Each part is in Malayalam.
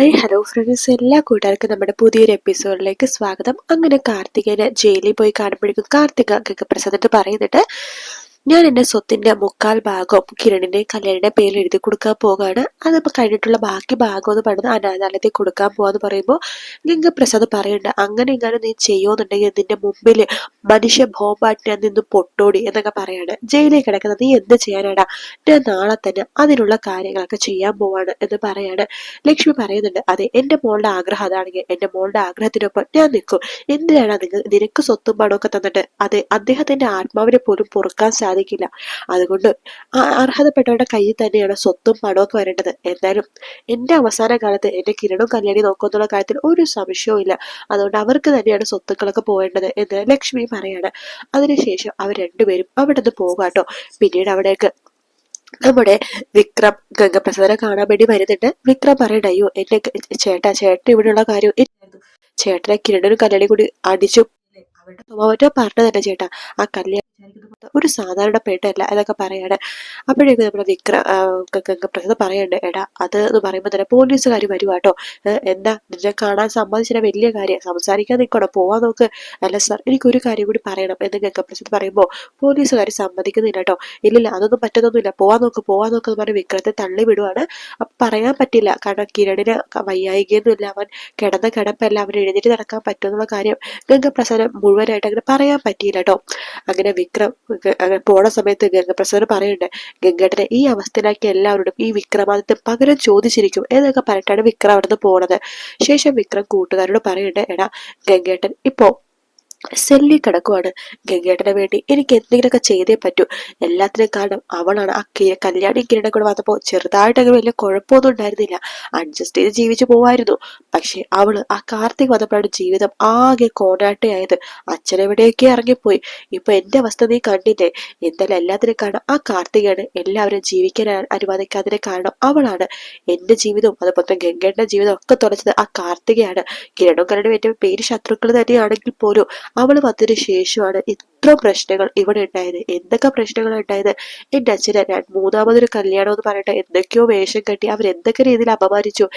ഹായ് ഹലോ ഫ്രണ്ട്സ്, എല്ലാ കൂട്ടുകാർക്കും നമ്മുടെ പുതിയൊരു എപ്പിസോഡിലേക്ക് സ്വാഗതം. അങ്ങനെ കാർത്തികേനെ ജയിലിൽ പോയി കാണുമ്പോഴേക്കും കാർത്തിക ഗംഗപ്രസാദിട്ട് പറയുന്നുണ്ട്, ഞാൻ എൻ്റെ സ്വത്തിന്റെ മുക്കാൽ ഭാഗവും കിരണിന്റെ കല്യാണിന്റെ പേരിൽ എഴുതി കൊടുക്കാൻ പോകാണ്. അതിപ്പോൾ കഴിഞ്ഞിട്ടുള്ള ബാക്കി ഭാഗം എന്ന് പറയുന്നത് അനാഥാലയത്തിൽ കൊടുക്കാൻ പോവാന്ന് പറയുമ്പോൾ ഗംഗപ്രസാദ് പറയുന്നുണ്ട്, അങ്ങനെ ഇങ്ങനെ നീ ചെയ്യുമെന്നുണ്ടെങ്കിൽ നിന്റെ മുമ്പിൽ മനുഷ്യ ബോംബായിട്ട് ഞാൻ നിന്ന് പൊട്ടോടി എന്നൊക്കെ പറയാണ്. ജയിലിൽ കിടക്കുന്നത് നീ എന്ത് ചെയ്യാനാടാ, ഞാൻ നാളെ തന്നെ അതിനുള്ള കാര്യങ്ങളൊക്കെ ചെയ്യാൻ പോവാണ് എന്ന് പറയാണ്. ലക്ഷ്മി പറയുന്നുണ്ട്, അതെ എന്റെ മോളുടെ ആഗ്രഹം അതാണെങ്കിൽ എന്റെ മോളുടെ ആഗ്രഹത്തിനൊപ്പം ഞാൻ നിൽക്കും. എന്തിനാണ് നിനക്ക് സ്വത്തും പണമൊക്കെ തന്നിട്ട് അതെ അദ്ദേഹത്തിന്റെ ആത്മാവിനെ പോലും പൊറുക്കാൻ സാധിക്കില്ല. അതുകൊണ്ട് അർഹതപ്പെട്ടവരുടെ കയ്യിൽ തന്നെയാണ് സ്വത്തും പണമൊക്കെ വരേണ്ടത്. എന്നാലും എന്റെ അവസാന കാലത്ത് എന്റെ കിരണും കല്യാണി നോക്കുമെന്നുള്ള കാര്യത്തിൽ ഒരു സംശയവും ഇല്ല. അതുകൊണ്ട് അവർക്ക് തന്നെയാണ് സ്വത്തുക്കളൊക്കെ പോകേണ്ടത് എന്ന് ലക്ഷ്മി പറയാണ്. അതിനുശേഷം അവർ രണ്ടുപേരും അവിടെ നിന്ന് പോകാട്ടോ. പിന്നീട് അവിടേക്ക് നമ്മുടെ വിക്രം ഗംഗപ്രസാദിനെ കാണാൻ വേണ്ടി വരുന്നുണ്ട്. വിക്രം പറയണ്ട, അയ്യോ എന്റെ ചേട്ടൻ ഇവിടെയുള്ള കാര്യം ചേട്ടനെ കിരണനും കല്യാണി കൂടി അടിച്ചു അവരുടെ സ്വഭാവറ്റോ പറഞ്ഞ തന്നെ ചേട്ടാ, ആ കല്യാണം ഒരു സാധാരണ പെണ്ണല്ല എന്നൊക്കെ പറയാണ്. അപ്പോഴേക്കും നമ്മുടെ ഗംഗപ്രസാദ് പറയണ്ട്, എടാ അത് എന്ന് പറയുമ്പോൾ തന്നെ പോലീസുകാർ വരുവാട്ടോ. എന്താ നിന്നെ കാണാൻ സമ്മതിച്ചില്ല, വലിയ കാര്യം, സംസാരിക്കാൻ നിൽക്കണം, പോവാൻ നോക്ക്. അല്ല സാർ എനിക്കൊരു കാര്യം കൂടി പറയണം എന്ന് ഗംഗപ്രസാദ് പറയുമ്പോൾ പോലീസുകാർ സമ്മതിക്കുന്നില്ല കേട്ടോ. ഇല്ലില്ല അതൊന്നും പറ്റുന്നൊന്നുമില്ല, പോവാൻ നോക്ക് എന്ന് പറഞ്ഞ് വിക്രത്തെ തള്ളി വിടുവാണ്. അപ്പൊ പറയാൻ പറ്റില്ല, കാരണം കിരണിന് വയ്യായികയൊന്നുമില്ല, അവൻ കിടന്ന കിടപ്പല്ല, അവൻ എഴുന്നേറ്റ് നടക്കാൻ പറ്റുമെന്നുള്ള കാര്യം ഗംഗപ്രസാദ് മുഴുവനായിട്ട് അങ്ങനെ പറയാൻ പറ്റിയില്ല കേട്ടോ. അങ്ങനെ വിക്രം അങ്ങനെ പോണ സമയത്ത് ഗംഗപ്രസാദ് പറയുന്നുണ്ട്, ഗംഗേട്ടനെ ഈ അവസ്ഥയിലാക്കി എല്ലാവരോടും ഈ വിക്രമാദിത്യം പകരം ചോദിച്ചിരിക്കും എന്നൊക്കെ പറഞ്ഞിട്ടാണ് വിക്രം അവിടുന്ന് പോണത്. ശേഷം വിക്രം കൂട്ടുകാരോട് പറയുന്നുണ്ട്, എടാ ഗംഗേട്ടൻ ഇപ്പോ സെല്ലി കിടക്കുവാണ്, ഗംഗേട്ടന് വേണ്ടി എനിക്ക് എന്തെങ്കിലുമൊക്കെ ചെയ്തേ പറ്റൂ. എല്ലാത്തിനും കാരണം അവളാണ്. ആ കല്യാണി കിരണ കൂടെ വന്നപ്പോൾ ചെറുതായിട്ടങ്ങനെ വലിയ കുഴപ്പമൊന്നും ഉണ്ടായിരുന്നില്ല, അഡ്ജസ്റ്റ് ചെയ്ത് ജീവിച്ചു പോവായിരുന്നു. പക്ഷെ അവള് ആ കാർത്തിക് വന്നപ്പോഴാണ് ജീവിതം ആകെ കോണാട്ടയായത്. അച്ഛനെവിടെയൊക്കെ ഇറങ്ങിപ്പോയി. ഇപ്പൊ എന്റെ അവസ്ഥ നീ കണ്ടില്ലേ. എന്തായാലും എല്ലാത്തിനും കാരണം ആ കാർത്തികയാണ്. എല്ലാവരും ജീവിക്കാൻ അനുവദിക്കാതിന് കാരണം അവളാണ്. എന്റെ ജീവിതവും അതുപോലെ ഗംഗേട്ടന്റെ ജീവിതം ഒക്കെ തുലച്ചത് ആ കാർത്തികയാണ്. കിരണും കരടും എന്റെ പേര് ശത്രുക്കൾ തന്നെയാണെങ്കിൽ പോലും അവള് വന്നതിന് ശേഷമാണ് ഇത്ര പ്രശ്നങ്ങൾ ഇവിടെ ഉണ്ടായത്. എന്തൊക്കെ പ്രശ്നങ്ങൾ ഉണ്ടായത്. എന്റെ അച്ഛനെ മൂന്നാമതൊരു കല്യാണം എന്ന് പറഞ്ഞിട്ട് എന്തൊക്കെയോ വേഷം കെട്ടി അവരെന്തൊക്കെ രീതിയിൽ അപമാനിച്ചു.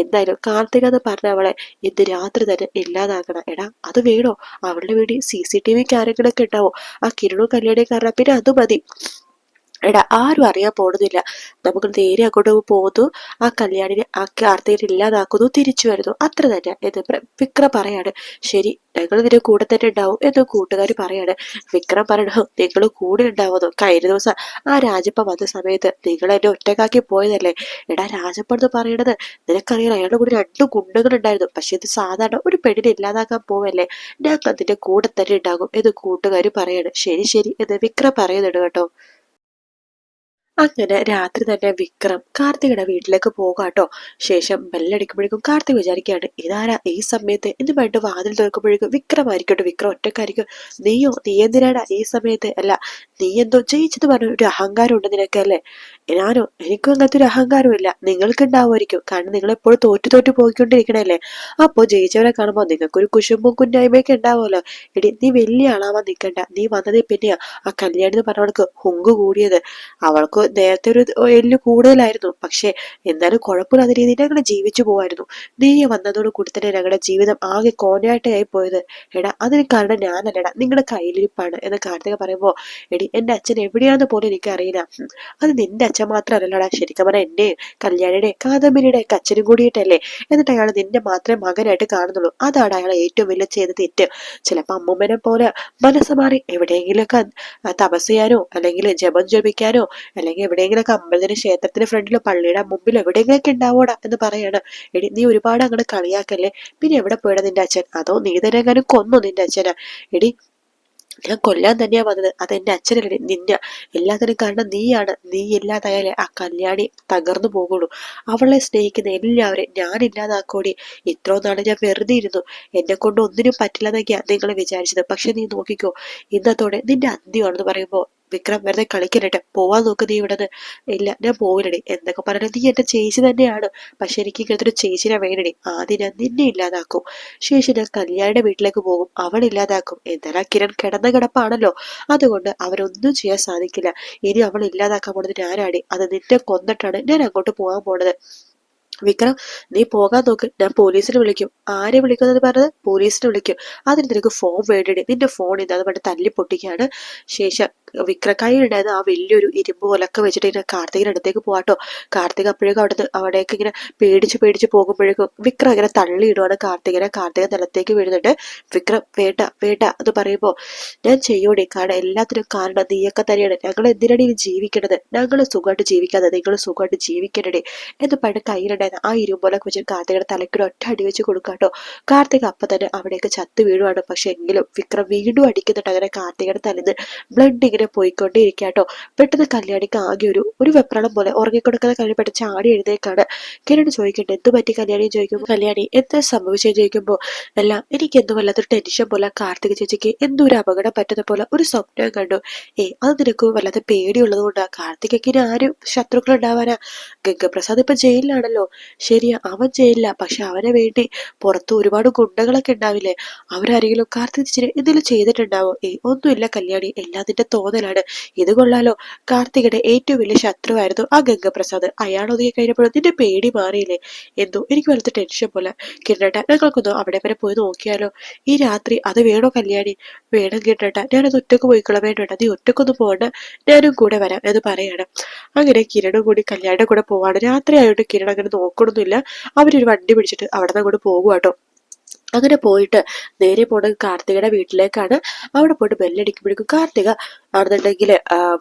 എന്തായാലും കാർത്തിക എന്ന് പറഞ്ഞ അവളെ ഇന്ന് രാത്രി തന്നെ ഇല്ലാതാക്കണം. എടാ അത് വേണോ? അവളുടെ വീട്ടിൽ CCTV കാര്യങ്ങളൊക്കെ ഉണ്ടാവോ? ആ കിരണവും കല്യാണിയും കാരണം പിന്നെ അത് മതി. എടാ ആരും അറിയാൻ പോണതില്ല. നമുക്ക് നേരെ അങ്ങോട്ട് പോകുന്നു, ആ കല്യാണിനെ ആ കാർത്തികനെ ഇല്ലാതാക്കുന്നു, തിരിച്ചു വരുന്നു, അത്ര തന്നെ എന്ന് വിക്രം പറയാണ്. ശരി ഞങ്ങൾ ഇതിന്റെ കൂടെ തന്നെ ഉണ്ടാവും എന്ന് കൂട്ടുകാർ പറയാണ്. വിക്രം പറയണോ, നിങ്ങൾ കൂടെ ഉണ്ടാവുന്നു. കഴിഞ്ഞ ദിവസം ആ രാജപ്പ വന്ന സമയത്ത് നിങ്ങൾ എന്നെ ഒറ്റക്കാക്കി പോയതല്ലേ. എടാ രാജപ്പ എന്ന് പറയണത് നിനക്കറിയാം, അയാളുടെ കൂടെ 2 ഗുണ്ടകൾ ഉണ്ടായിരുന്നു. പക്ഷെ ഇത് സാധാരണ ഒരു പെണ്ണിനെ ഇല്ലാതാക്കാൻ പോവല്ലേ, ഞങ്ങൾ അതിന്റെ കൂടെ തന്നെ ഉണ്ടാകും എന്ന് കൂട്ടുകാർ പറയാണ്. ശരി ശരി എന്ന് വിക്രം പറയുന്നുണ്ട് കേട്ടോ. അങ്ങനെ രാത്രി തന്നെ വിക്രം കാർത്തികയുടെ വീട്ടിലേക്ക് പോകാട്ടോ. ശേഷം ബെല്ലടിക്കുമ്പോഴേക്കും കാർത്തിക് വിചാരിക്കുകയാണ്, ഇതാരാ ഈ സമയത്ത് എന്ന് പറഞ്ഞിട്ട് വാതിൽ തുറക്കുമ്പോഴേക്കും വിക്രമായിരിക്കട്ടെ. വിക്രം ഒറ്റക്കായിരിക്കും. നീ എന്തിനാടാ ഈ സമയത്ത്? അല്ല നീ എന്തോ ജയിച്ചത് പറഞ്ഞ ഒരു അഹങ്കാരം ഉണ്ട് നിനക്കല്ലേ. എനിക്കും അങ്ങനത്തെ ഒരു അഹങ്കാരമില്ല. നിങ്ങൾക്ക് ഉണ്ടാവുമായിരിക്കും, കാരണം നിങ്ങൾ എപ്പോഴും തോറ്റു പോയിക്കൊണ്ടിരിക്കണല്ലേ. അപ്പോ ജയിച്ചവരെ കാണുമ്പോൾ നിങ്ങൾക്കൊരു കുശുമ്പും കുന്നായ്മയൊക്കെ ഉണ്ടാവുമല്ലോ. എടി നീ വലിയ ആളാവാൻ നിൽക്കണ്ട. നീ വന്നതേ പിന്നെയാ ആ കല്യാണി എന്ന് പറഞ്ഞവൾക്ക് ഹുങ്ക് കൂടിയത്. അവൾക്ക് നേരത്തെ ഒരു എല്ല് കൂടുതലായിരുന്നു. പക്ഷെ എന്നാലും കുഴപ്പമില്ലാത്ത രീതിയിൽ ഞങ്ങൾ ജീവിച്ചു പോവായിരുന്നു. നീ വന്നതോട് കൂടി തന്നെ ഞങ്ങളുടെ ജീവിതം ആകെ കോണയായിട്ടായി പോയത്. എടാ അതിന് കാരണം ഞാനല്ലടാ, നിങ്ങളുടെ കയ്യിലിരിപ്പാണ് എന്ന് കാർത്തിക പറയുമ്പോ, എടി എന്റെ അച്ഛൻ എവിടെയാന്ന് പോലും എനിക്കറിയില്ല. അത് നിന്റെ അച്ഛൻ മാത്രമല്ലടാ, ശരിക്കും പറഞ്ഞാൽ എന്റെയും കല്യാണിയുടെ കാദംബരിയുടെ ഒക്കെ അച്ഛനും കൂടിയിട്ടല്ലേ. എന്നിട്ട് അയാൾ നിന്റെ മാത്രമേ മകനായിട്ട് കാണുന്നുള്ളൂ. അതാണ് അയാളെ ഏറ്റവും വലിയ ചെയ്ത തെറ്റ്. ചിലപ്പോ അമ്മൂമ്മനെ പോലെ മനസ്സ് മാറി എവിടെയെങ്കിലുമൊക്കെ തപസ് ചെയ്യാനോ അല്ലെങ്കിൽ ജപം ജപിക്കാനോ അല്ലെങ്കിൽ എവിടെയെങ്കിലൊക്കെ അമ്പലത്തിന് ക്ഷേത്രത്തിന് ഫ്രണ്ടിലോ പള്ളിയുടെ മുമ്പിൽ എവിടെയെങ്കിലൊക്കെ ഉണ്ടാവോടാ എന്ന് പറയാണ്. എടി നീ ഒരുപാട് അങ്ങോട്ട് കളിയാക്കല്ലേ. പിന്നെ എവിടെ പോയടാ നിന്റെ അച്ഛൻ? അതോ നീ തന്നെ എങ്ങാനും കൊന്നു നിന്റെ അച്ഛനാ? എടി ഞാൻ കൊല്ലാൻ തന്നെയാ വന്നത്, അതെന്റെ അച്ഛനല്ലേ. എല്ലാത്തിനും കാരണം നീയാണ്. നീ ഇല്ലാതായാലേ ആ കല്യാണി തകർന്നു പോകുള്ളൂ. അവളെ സ്നേഹിക്കുന്ന എല്ലാവരെയും ഞാൻ ഇല്ലാതാക്കോടി. ഇത്രയും നാളെ ഞാൻ വെറുതെ ഇരുന്നു, എന്നെ കൊണ്ട് ഒന്നിനും പറ്റില്ലെന്നൊക്കെയാ നിങ്ങൾ വിചാരിച്ചത്. പക്ഷെ നീ നോക്കിക്കോ, ഇന്നത്തോടെ നിന്റെ അന്ത്യമാണെന്ന് പറയുമ്പോ വിക്രം വെറുതെ കളിക്കലട്ടെ, പോവാൻ നോക്ക് നീ ഇവിടുന്ന്. ഇല്ല ഞാൻ പോവില്ലടി. എന്തൊക്കെ പറഞ്ഞാൽ നീ എന്റെ ചേച്ചി തന്നെയാണ്. പക്ഷെ എനിക്ക് ഇങ്ങനത്തെ ഒരു ചേച്ചിനെ വേണടി. ആദ്യം ഞാൻ നിന്നെ ഇല്ലാതാക്കും, ശേഷം ഞാൻ കല്യാണിയുടെ വീട്ടിലേക്ക് പോകും, അവൾ ഇല്ലാതാക്കും. എന്നാലും കിരൺ കിടന്ന കിടപ്പാണല്ലോ, അതുകൊണ്ട് അവരൊന്നും ചെയ്യാൻ സാധിക്കില്ല. ഇനി അവൾ ഇല്ലാതാക്കാൻ പോണത് ഞാനാടി. അത് നിന്നെ കൊന്നിട്ടാണ് ഞാൻ അങ്ങോട്ട് പോകാൻ പോണത്. വിക്രം, നീ പോകാൻ നോക്ക്, ഞാൻ പോലീസിനെ വിളിക്കും. ആരെ വിളിക്കുന്നത് പറഞ്ഞത്? പോലീസിനെ വിളിക്കും. അതിന് നിനക്ക് ഫോൺ വേണ്ടി, നിന്റെ ഫോൺ ഇതാന്ന് പറഞ്ഞ് തല്ലി പൊട്ടിക്കാണ്. ശേഷം വിക്രം കയ്യിലുണ്ടായത് ആ വലിയൊരു ഇരുമ്പ് ഒലക്ക വെച്ചിട്ട് ഇങ്ങനെ കാർത്തികിന്റെ അടുത്തേക്ക് പോവാട്ടോ. കാർത്തിക് അപ്പോഴേക്കും അവിടേക്ക് ഇങ്ങനെ പേടിച്ച് പോകുമ്പോഴേക്കും വിക്രം ഇങ്ങനെ തള്ളിയിടുവാണ് കാർത്തികനെ. കാർത്തിക നിലത്തേക്ക് വീഴുന്നുണ്ട്. വിക്രം വേണ്ട വേണ്ട എന്ന് പറയുമ്പോ, ഞാൻ ചെയ്യൂടെ, കാരണം എല്ലാത്തിനും കാരണം നീയൊക്കെ തന്നെയാണ്. ഞങ്ങൾ എന്തിനാണ് ഇനി ജീവിക്കണത്? ഞങ്ങൾ സുഖമായിട്ട് ജീവിക്കാതെ നിങ്ങൾ സുഖമായിട്ട് ജീവിക്കണേ എന്ന് പറഞ്ഞ് കയ്യിലുണ്ടായിരുന്ന ആ ഇരുമ്പോലൊക്കെ വെച്ച് കാർത്തികയുടെ തലയ്ക്കൊരു ഒറ്റ അടി വെച്ച് കൊടുക്കാട്ടോ. കാർത്തിക അപ്പൊ തന്നെ അവിടേക്ക് ചത്ത് വീഴുവാണ്. പക്ഷെ എങ്കിലും വിക്രം വീണ്ടും അടിക്കുന്നുണ്ട്. അങ്ങനെ കാർത്തികയുടെ തലേന്ന് ബ്ലഡ് ഇങ്ങനെ പോയിക്കൊണ്ടേ ഇരിക്കാട്ടോ. പെട്ടെന്ന് കല്യാണിക്ക് ആകെ ഒരു വെപ്രാളം പോലെ ഉറങ്ങിക്കൊടുക്കുന്ന കഴിപ്പെട്ട് ചാടി എഴുതേക്കാണ്. കിരൺ ചോദിക്കട്ടെ എന്ത് പറ്റി കല്യാണി ചോദിക്കുമ്പോൾ, കല്യാണി എന്താ സംഭവിച്ചെന്ന് ചോദിക്കുമ്പോൾ, എല്ലാം എനിക്ക് എന്തോ വല്ലാത്തൊരു ടെൻഷൻ പോലെ, കാർത്തിക ചേച്ചിക്ക് എന്തോ ഒരു അപകടം പറ്റുന്ന പോലെ ഒരു സ്വപ്നം കണ്ടു. അത് നിനക്ക് വല്ലാത്ത പേടിയുള്ളത് കൊണ്ടാ. കാർത്തികയ്ക്ക് ഇനി ആരും ശത്രുക്കൾ ഉണ്ടാവാനാ? ഗംഗപ്രസാദ് ഇപ്പൊ ജയിലിലാണല്ലോ. ശരിയാ, അവൻ ജയിലില്ല. പക്ഷെ അവനെ വേണ്ടി പുറത്ത് ഒരുപാട് ഗുണ്ടകളൊക്കെ ഉണ്ടാവില്ലേ? അവരാരെങ്കിലും കാർത്തിക് എന്തെങ്കിലും ചെയ്തിട്ടുണ്ടാവോ? ഒന്നുമില്ല കല്യാണി, എല്ലാം നിന്റെ തോന്നലാണ്. ഇത് കൊള്ളാലോ. കാർത്തികയുടെ ഏറ്റവും വലിയ ശത്രുവായിരുന്നു ആ ഗംഗപ്രസാദ്. അയാൾ ഒതുങ്ങി കഴിഞ്ഞപ്പോഴും നിന്റെ പേടി മാറിയില്ലേ? എന്തോ എനിക്ക് വലുത്ത ടെൻഷൻ പോലെ. കിരണേട്ട, ഞങ്ങൾക്കൊന്ന് അവിടെ വരെ പോയി നോക്കിയാലോ ഈ രാത്രി? അത് വേണോ കല്യാണി? വേണം കിരണേട്ട, ഞാനത് ഒറ്റക്ക് പോയിക്കോളാം. വേണ്ട, നീ ഒറ്റക്കൊന്നും പോകണ്ട, ഞാനും കൂടെ വരാം എന്ന് പറയാണ്. അങ്ങനെ കിരണും കൂടി കല്യാണിയുടെ കൂടെ പോവാണ്. രാത്രി ആയോണ്ട് കിരൺ അങ്ങനെ നോക്കണമൊന്നുമില്ല. അവരൊരു വണ്ടി പിടിച്ചിട്ട് അവിടെ നിന്ന് അങ്ങോട്ട് പോകുവാട്ടോ. അങ്ങനെ പോയിട്ട് നേരെ പോണത് കാർത്തികയുടെ വീട്ടിലേക്കാണ്. അവിടെ പോയിട്ട് ബെല്ലടിക്കുമ്പോഴേക്കും കാർത്തിക ആണെന്നുണ്ടെങ്കിൽ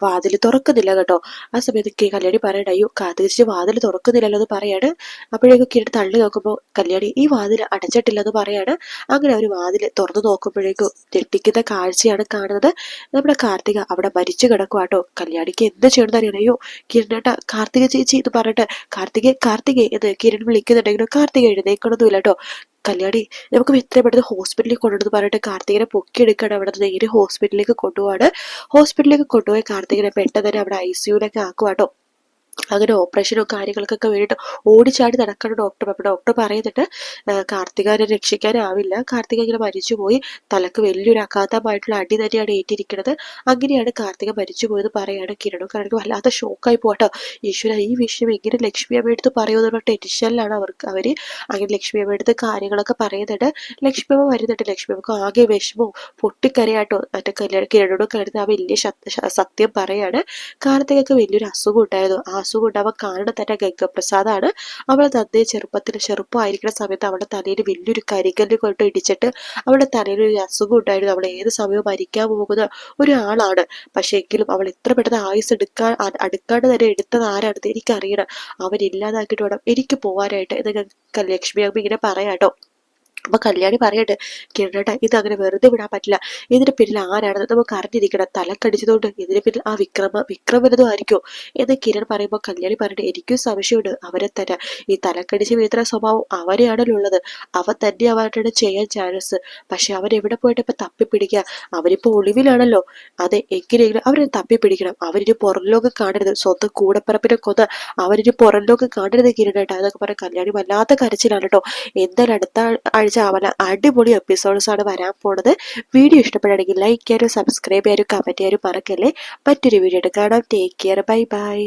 വാതിൽ തുറക്കുന്നില്ല കേട്ടോ. ആ സമയത്ത് കല്യാണി പറയണ, അയ്യോ കാർത്തിക വാതിൽ തുറക്കുന്നില്ലല്ലോ എന്ന് പറയാണ്. അപ്പോഴേക്കും കിരൺ തള്ളി നോക്കുമ്പോൾ കല്യാണി ഈ വാതിൽ അടച്ചിട്ടില്ലെന്ന് പറയാണ്. അങ്ങനെ അവർ വാതിൽ തുറന്നു നോക്കുമ്പോഴേക്കും ഞെട്ടിക്കുന്ന കാഴ്ചയാണ് കാണുന്നത്. നമ്മുടെ കാർത്തിക അവിടെ മരിച്ചു കിടക്കുവാട്ടോ. കല്യാണിക്ക് എന്ത് ചെയ്യണമെന്ന് അറിയണം. അയ്യോ കിരണേട്ട, കാർത്തിക ചേച്ചി എന്ന് പറഞ്ഞിട്ട് കാർത്തികെ എന്ന് കിരൺ വിളിക്കുന്നുണ്ടെങ്കിലും കാർത്തിക എഴുന്നേക്കണമൊന്നുമില്ല കേട്ടോ. കല്യാണി, നമുക്ക് എത്രയും പെട്ടെന്ന് ഹോസ്പിറ്റലിൽ കൊണ്ടുവന്ന് പറഞ്ഞിട്ട് കാർത്തികനെ പൊക്കിയെടുക്കണം. അവിടെ നിന്ന് നേരെ ഹോസ്പിറ്റലിലേക്ക് കൊണ്ടുപോവാണ്. ഹോസ്പിറ്റലിലേക്ക് കൊണ്ടുപോയി കാർത്തികനെ പെട്ടെന്ന് തന്നെ അവിടെ ICUലൊക്കെ ആക്കുവാട്ടോ. അങ്ങനെ ഓപ്പറേഷനോ കാര്യങ്ങൾക്കൊക്കെ വേണ്ടിയിട്ട് ഓടിച്ചാടി നടക്കണം ഡോക്ടർ. അപ്പോൾ ഡോക്ടർ പറയുന്നുണ്ട് കാർത്തികനെ രക്ഷിക്കാനാവില്ല, കാർത്തിക ഇങ്ങനെ മരിച്ചുപോയി, തലക്ക് വലിയൊരു അഘാതമായിട്ടുള്ള അടി തന്നെയാണ് ഏറ്റിരിക്കുന്നത്, അങ്ങനെയാണ് കാർത്തിക മരിച്ചുപോയത് പറയാണ്. കിരണും കണക്ക് വല്ലാത്ത ഷോക്കായി പോട്ടോ. ഈശ്വര, ഈ വിഷയം എങ്ങനെ ലക്ഷ്മി അമ്മയെടുത്ത് പറയുമെന്നുള്ള ടെൻഷനിലാണ് അവര്. അങ്ങനെ ലക്ഷ്മി അമ്മയെടുത്ത് കാര്യങ്ങളൊക്കെ പറയുന്നുണ്ട്. ലക്ഷ്മി അമ്മ വരുന്നുണ്ട്. ലക്ഷ്മി അമ്മക്ക് ആകെ വിഷമവും പൊട്ടിക്കരയാട്ടോ. മറ്റേ കിരണോടും കരുതി ആ വലിയ സത്യം പറയാണ്. കാർത്തികക്ക് വലിയൊരു അസുഖം ഉണ്ടായിരുന്നു. ആ അസുഖം ഉണ്ടാവാൻ കാരണം തന്നെ ഗംഗപ്രസാദാണ്. അവളെ തന്നേ ചെറുപ്പമായിരിക്കുന്ന സമയത്ത് അവളുടെ തലയിൽ വലിയൊരു കരികല്ല് കൊണ്ട് ഇടിച്ചിട്ട് അവളുടെ തലയിൽ ഒരു അസുഖം ഉണ്ടായിരുന്നു. അവൾ ഏത് സമയവും മരിക്കാൻ പോകുന്ന ഒരാളാണ്. പക്ഷെ എങ്കിലും അവൾ എത്ര പെട്ടെന്ന് ആയുസ് അടുക്കാണ്ട് തന്നെ എടുത്തത് ആരാണെന്ന് എനിക്കറിയണം. അവൻ ഇല്ലാതാക്കിയിട്ട് വേണം എനിക്ക് പോവാനായിട്ട് എന്ന് ലക്ഷ്മി അമ്മ ഇങ്ങനെ പറയാട്ടോ. അപ്പൊ കല്യാണി പറയട്ടെ, കിരണേട്ട ഇത് അങ്ങനെ വെറുതെ വിടാൻ പറ്റില്ല. ഇതിന് പിന്നിൽ ആരാണെന്ന് നമുക്ക് അറിഞ്ഞിരിക്കണം. തലക്കടിച്ചതുകൊണ്ട് ഇതിന് പിന്നിൽ ആ വിക്രമനതും ആയിരിക്കും എന്ന് കിരൺ പറയുമ്പോൾ കല്യാണി പറയട്ടെ, എനിക്കും സംശയമുണ്ട്. അവരെ തന്നെ ഈ തലക്കടിച്ച് വീഴ്ത്തുന്ന സ്വഭാവം അവരെയാണല്ലോ ഉള്ളത്. അവൻ തന്നെ അവരുടെ ചെയ്യാൻ ചാൻസ്. പക്ഷെ അവൻ എവിടെ പോയിട്ട് ഇപ്പൊ തപ്പിപ്പിടിക്കുക? അവരിപ്പോ ഒളിവിലാണല്ലോ. അതെ, എങ്ങനെയെങ്കിലും അവരെ തപ്പിപ്പിടിക്കണം. അവരിനി പുറം ലോകം കാണരുത്. സ്വന്തം കൂടപ്പിറപ്പിനെ കൊന്ന് അവരിനി പുറം ലോകം കാണരുത് കിരണേട്ട എന്നൊക്കെ പറഞ്ഞ കല്യാണി വല്ലാത്ത കരച്ചിലാണ് കേട്ടോ. എന്തായാലും അടുത്ത ആഴ്ച അവന് അടിപൊളി എപ്പിസോഡ്സ് ആണ് വരാൻ പോണത്. വീഡിയോ ഇഷ്ടപ്പെടുകയാണെങ്കിൽ ലൈക്ക് ചെയ്യാനും സബ്സ്ക്രൈബ് ചെയ്യാനും കമന്റ് ചെയ്യാനും മറക്കല്ലേ. മറ്റൊരു വീഡിയോ കാണാം. Take care, bye bye.